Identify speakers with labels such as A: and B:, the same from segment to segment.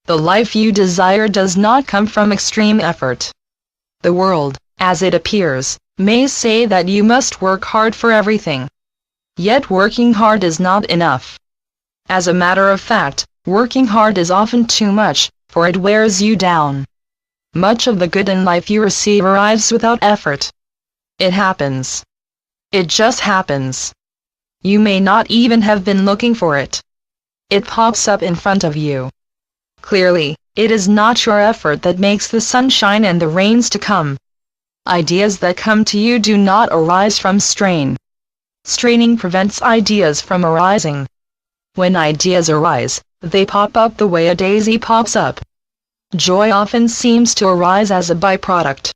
A: The life you desire does not come from extreme effort. The world, as it appears, may say that you must work hard for everything. Yet working hard is not enough. As a matter of fact, working hard is often too much, for it wears you down. Much of the good in life you receive arrives without effort. It happens. It just happens. You may not even have been looking for it. It pops up in front of you. Clearly, it is not your effort that makes the sunshine and the rains to come. Ideas that come to you do not arise from strain. Straining prevents ideas from arising. When ideas arise, they pop up the way a daisy pops up. Joy often seems to arise as a byproduct.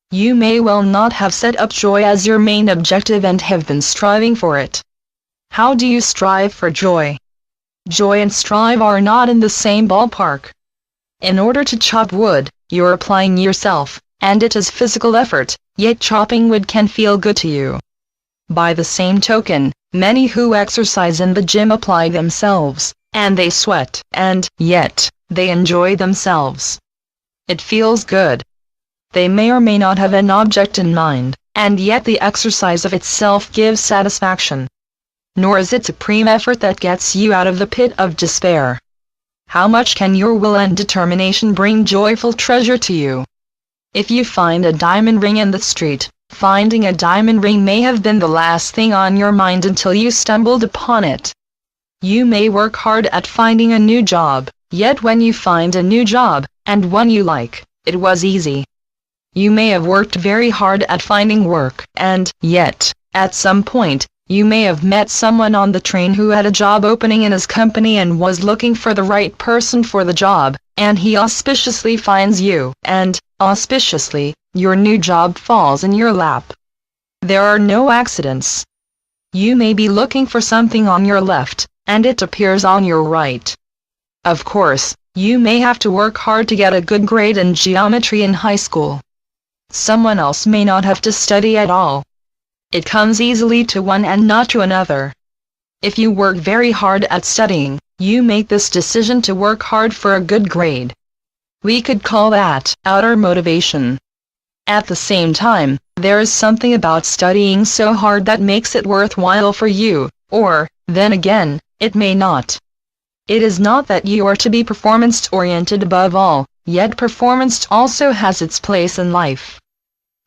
A: You may well not have set up joy as your main objective and have been striving for it. How do you strive for joy? Joy and strive are not in the same ballpark. In order to chop wood, you're applying yourself, and it is physical effort, yet chopping wood can feel good to you. By the same token, many who exercise in the gym apply themselves, and they sweat, and yet, they enjoy themselves. It feels good. They may or may not have an object in mind, and yet the exercise of itself gives satisfaction. Nor is it supreme effort that gets you out of the pit of despair. How much can your will and determination bring joyful treasure to you? If you find a diamond ring in the street, finding a diamond ring may have been the last thing on your mind until you stumbled upon it. You may work hard at finding a new job, yet when you find a new job, and one you like, it was easy. You may have worked very hard at finding work, and yet, at some point, you may have met someone on the train who had a job opening in his company and was looking for the right person for the job, and he auspiciously finds you, and, auspiciously, your new job falls in your lap. There are no accidents. You may be looking for something on your left, and it appears on your right. Of course, you may have to work hard to get a good grade in geometry in high school. Someone else may not have to study at all. It comes easily to one and not to another. If you work very hard at studying, you make this decision to work hard for a good grade. We could call that outer motivation. At the same time, there is something about studying so hard that makes it worthwhile for you, or, then again, it may not. It is not that you are to be performance-oriented above all, yet performance also has its place in life.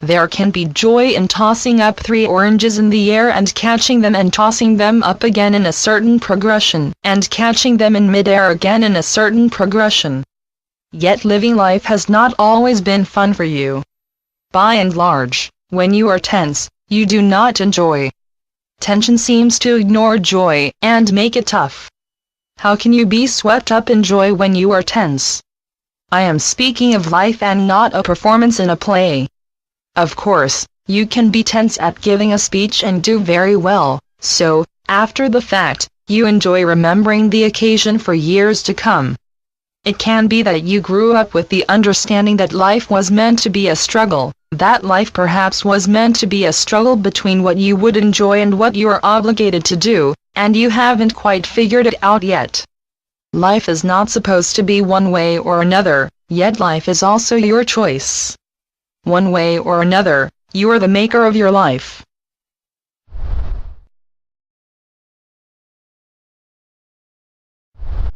A: There can be joy in tossing up 3 oranges in the air and catching them and tossing them up again in a certain progression, and catching them in mid-air again in a certain progression. Yet living life has not always been fun for you. By and large, when you are tense, you do not enjoy. Tension seems to ignore joy and make it tough. How can you be swept up in joy when you are tense? I am speaking of life and not a performance in a play. Of course, you can be tense at giving a speech and do very well, so, after the fact, you enjoy remembering the occasion for years to come. It can be that you grew up with the understanding that life was meant to be a struggle, that life perhaps was meant to be a struggle between what you would enjoy and what you are obligated to do, and you haven't quite figured it out yet. Life is not supposed to be one way or another, yet life is also your choice. One way or another, you are the maker of your life.